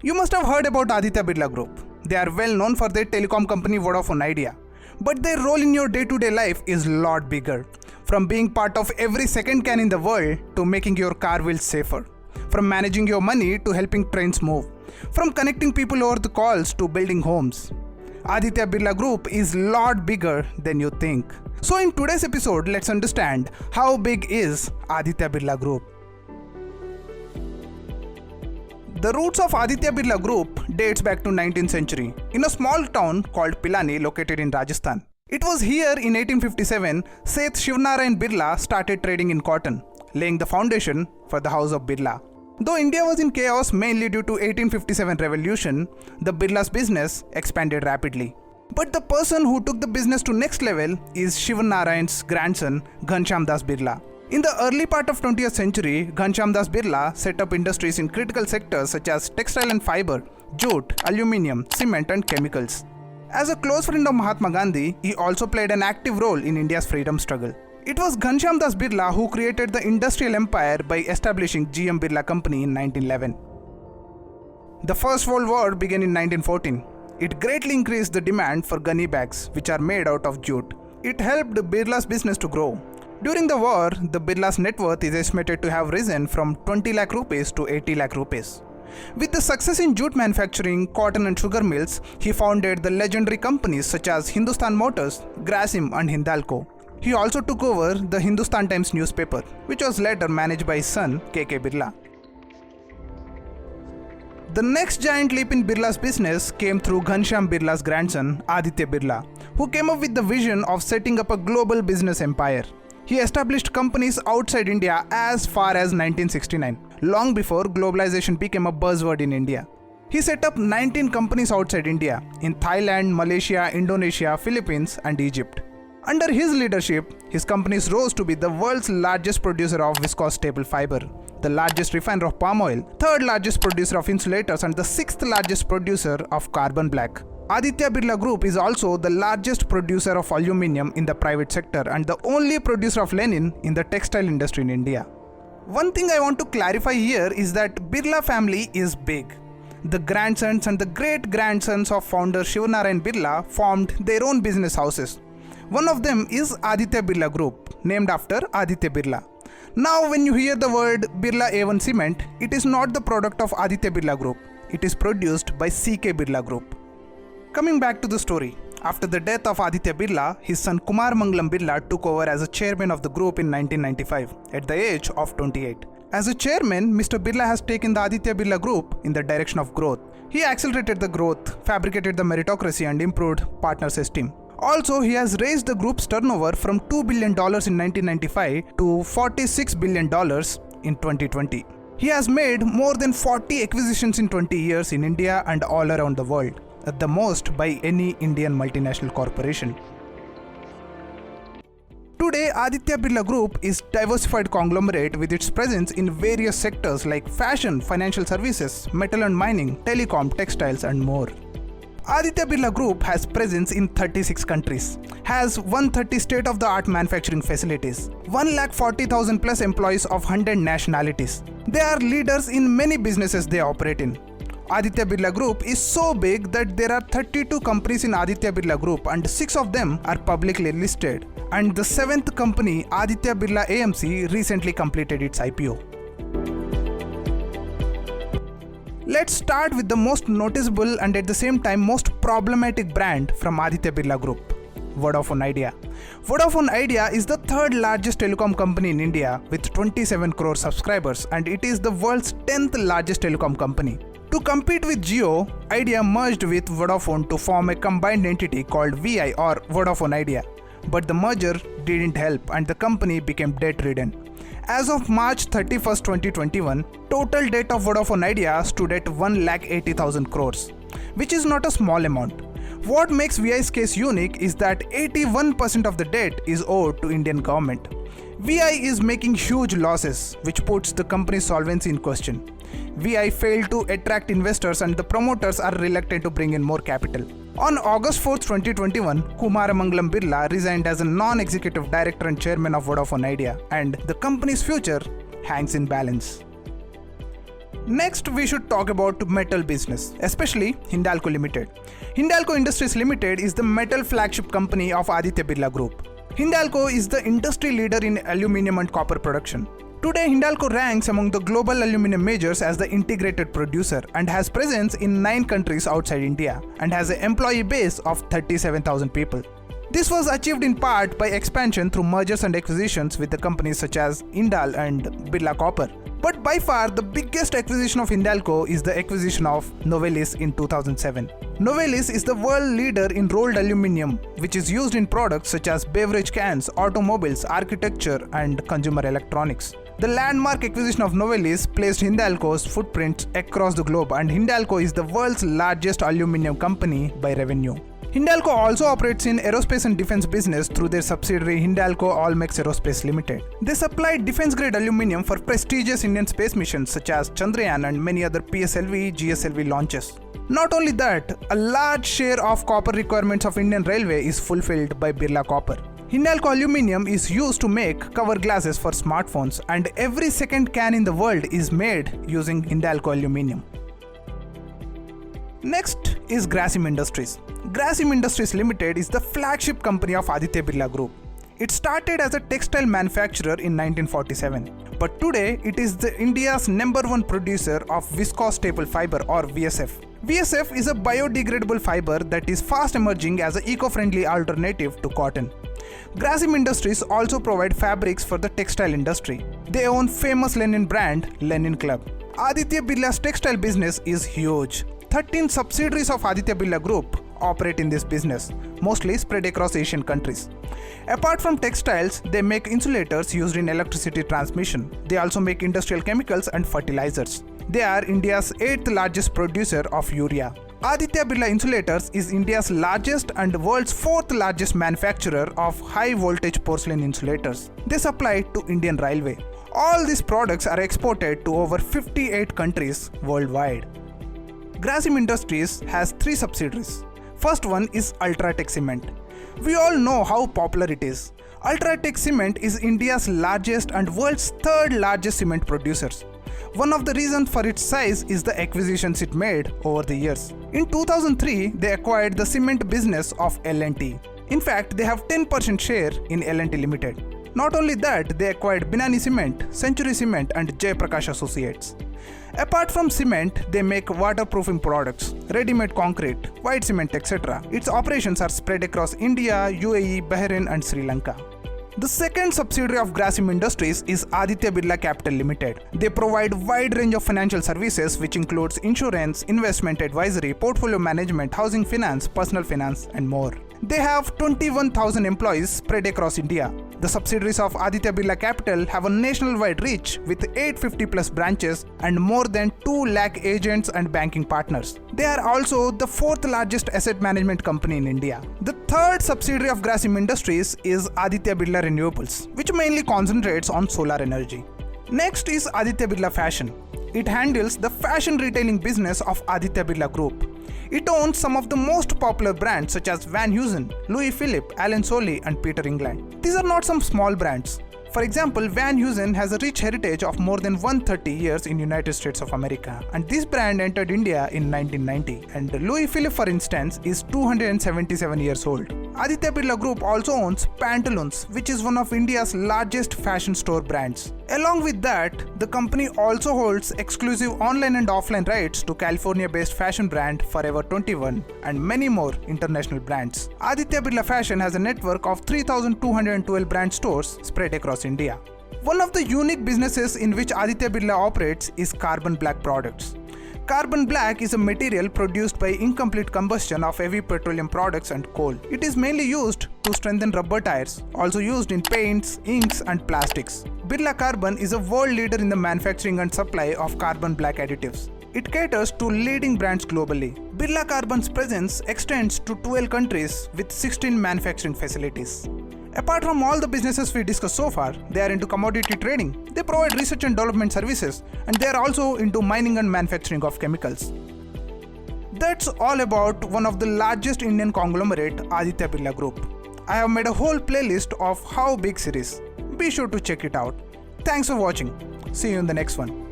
You must have heard about Aditya Birla Group. They are well known for their telecom company Vodaphone Idea. But their role in your day-to-day life is a lot bigger. From being part of every second can in the world to making your car wheels safer. From managing your money to helping trains move. From connecting people over the calls to building homes. Aditya Birla Group is a lot bigger than you think. So in today's episode, let's understand how big is Aditya Birla Group. The roots of Aditya Birla Group dates back to 19th century in a small town called Pilani located in Rajasthan. It was here in 1857 Seth Shivnarayan Birla started trading in cotton, laying the foundation for the house of Birla. Though India was in chaos mainly due to 1857 revolution, the Birla's business expanded rapidly. But the person who took the business to next level is Shivnarayan's grandson Ghanshyam Das Birla. In the early part of 20th century, Ghanshyam Das Birla set up industries in critical sectors such as textile and fiber, jute, aluminium, cement and chemicals. As a close friend of Mahatma Gandhi, he also played an active role in India's freedom struggle. It was Ghanshyam Das Birla who created the industrial empire by establishing GM Birla Company in 1911. The First World War began in 1914. It greatly increased the demand for gunny bags, which are made out of jute. It helped Birla's business to grow. During the war, the Birla's net worth is estimated to have risen from 20 lakh rupees to 80 lakh rupees. With the success in jute manufacturing, cotton and sugar mills, he founded the legendary companies such as Hindustan Motors, Grasim and Hindalco. He also took over the Hindustan Times newspaper, which was later managed by his son K.K. Birla. The next giant leap in Birla's business came through Ghanshyam Birla's grandson Aditya Birla, who came up with the vision of setting up a global business empire. He established companies outside India as far as 1969, long before globalization became a buzzword in India. He set up 19 companies outside India, in Thailand, Malaysia, Indonesia, Philippines and Egypt. Under his leadership, his companies rose to be the world's largest producer of viscose staple fiber, the largest refiner of palm oil, third largest producer of insulators and the sixth largest producer of carbon black. Aditya Birla Group is also the largest producer of aluminium in the private sector and the only producer of linen in the textile industry in India. One thing I want to clarify here is that Birla family is big. The grandsons and the great-grandsons of founder Shivnarayan Birla formed their own business houses. One of them is Aditya Birla Group, named after Aditya Birla. Now when you hear the word Birla A1 Cement, it is not the product of Aditya Birla Group. It is produced by C.K. Birla Group. Coming back to the story, after the death of Aditya Birla, his son Kumar Birla took over as a chairman of the group in 1995 at the age of 28. As a chairman, Mr. Birla has taken the Aditya Birla Group in the direction of growth. He accelerated the growth, fabricated the meritocracy and improved partners' esteem. Also, he has raised the group's turnover from $2 billion in 1995 to $46 billion in 2020. He has made more than 40 acquisitions in 20 years in India and all around the world, the most by any Indian multinational corporation. Today, Aditya Birla Group is a diversified conglomerate with its presence in various sectors like fashion, financial services, metal and mining, telecom, textiles and more. Aditya Birla Group has presence in 36 countries, has 130 state-of-the-art manufacturing facilities, 140,000 plus employees of 100 nationalities. They are leaders in many businesses they operate in. Aditya Birla Group is so big that there are 32 companies in Aditya Birla Group and 6 of them are publicly listed. And the 7th company, Aditya Birla AMC, recently completed its IPO. Let's start with the most noticeable and at the same time most problematic brand from Aditya Birla Group, Vodaphone Idea. Vodaphone Idea is the third largest telecom company in India with 27 crore subscribers and it is the world's 10th largest telecom company. To compete with Jio, Idea merged with Vodafone to form a combined entity called VI or Vodafone Idea. But the merger didn't help and the company became debt-ridden. As of March 31st, 2021, total debt of Vodafone Idea stood at 1,80,000 crores, which is not a small amount. What makes VI's case unique is that 81% of the debt is owed to Indian government. VI is making huge losses, which puts the company's solvency in question. VI failed to attract investors and the promoters are reluctant to bring in more capital. On August 4, 2021, Kumar Birla resigned as a non-executive director and chairman of Vodafone Idea, and the company's future hangs in balance. Next, we should talk about metal business, especially Hindalco Limited. Hindalco Industries Limited is the metal flagship company of Aditya Birla Group. Hindalco is the industry leader in aluminium and copper production. Today, Hindalco ranks among the global aluminum majors as the integrated producer and has presence in 9 countries outside India and has an employee base of 37,000 people. This was achieved in part by expansion through mergers and acquisitions with the companies such as Indal and Birla Copper. But by far, the biggest acquisition of Hindalco is the acquisition of Novelis in 2007. Novelis is the world leader in rolled aluminium, which is used in products such as beverage cans, automobiles, architecture, and consumer electronics. The landmark acquisition of Novelis placed Hindalco's footprint across the globe, and Hindalco is the world's largest aluminium company by revenue. Hindalco also operates in aerospace and defense business through their subsidiary Hindalco Allmex Aerospace Limited. They supply defense-grade aluminium for prestigious Indian space missions such as Chandrayaan and many other PSLV, GSLV launches. Not only that, a large share of copper requirements of Indian Railway is fulfilled by Birla Copper. Hindalco aluminium is used to make cover glasses for smartphones, and every second can in the world is made using Hindalco aluminium. Next is Grasim Industries. Grasim Industries Limited is the flagship company of Aditya Birla Group. It started as a textile manufacturer in 1947, but today it is India's #1 producer of viscose staple fiber or VSF. VSF is a biodegradable fiber that is fast emerging as an eco-friendly alternative to cotton. Grasim Industries also provide fabrics for the textile industry. They own famous linen brand Linen Club. Aditya Birla's textile business is huge. 13 subsidiaries of Aditya Birla Group operate in this business, mostly spread across Asian countries. Apart from textiles, they make insulators used in electricity transmission. They also make industrial chemicals and fertilizers. They are India's 8th largest producer of urea. Aditya Birla Insulators is India's largest and world's 4th largest manufacturer of high voltage porcelain insulators. They supply to Indian Railway. All these products are exported to over 58 countries worldwide. Grasim Industries has 3 subsidiaries. First one is Ultratech Cement. We all know how popular it is. Ultratech Cement is India's largest and world's 3rd largest cement producers. One of the reasons for its size is the acquisitions it made over the years. In 2003, they acquired the cement business of L&T. In fact, they have 10% share in L&T Limited. Not only that, they acquired Binani Cement, Century Cement and Jay Prakash Associates. Apart from cement, they make waterproofing products, ready-made concrete, white cement, etc. Its operations are spread across India, UAE, Bahrain and Sri Lanka. The second subsidiary of Grasim Industries is Aditya Birla Capital Limited. They provide a wide range of financial services which includes insurance, investment advisory, portfolio management, housing finance, personal finance and more. They have 21,000 employees spread across India. The subsidiaries of Aditya Birla Capital have a nationwide reach with 850 plus branches and more than 2 lakh agents and banking partners. They are also the 4th largest asset management company in India. The third subsidiary of Grasim Industries is Aditya Birla Renewables, which mainly concentrates on solar energy. Next is Aditya Birla Fashion. It handles the fashion retailing business of Aditya Birla Group. It owns some of the most popular brands such as Van Heusen, Louis Philippe, Allen Solly and Peter England. These are not some small brands. For example, Van Heusen has a rich heritage of more than 130 years in United States of America, and this brand entered India in 1990. And Louis Philippe, for instance, is 277 years old. Aditya Birla Group also owns Pantaloons, which is one of India's largest fashion store brands. Along with that, the company also holds exclusive online and offline rights to California-based fashion brand Forever 21 and many more international brands. Aditya Birla Fashion has a network of 3,212 brand stores spread across India. One of the unique businesses in which Aditya Birla operates is carbon black products. Carbon black is a material produced by incomplete combustion of heavy petroleum products and coal. It is mainly used to strengthen rubber tires, also used in paints, inks and plastics. Birla Carbon is a world leader in the manufacturing and supply of carbon black additives. It caters to leading brands globally. Birla Carbon's presence extends to 12 countries with 16 manufacturing facilities. Apart from all the businesses we discussed so far, they are into commodity trading. They provide research and development services, and they are also into mining and manufacturing of chemicals. That's all about one of the largest Indian conglomerate, Aditya Birla Group. I have made a whole playlist of how big series. Be sure to check it out. Thanks for watching. See you in the next one.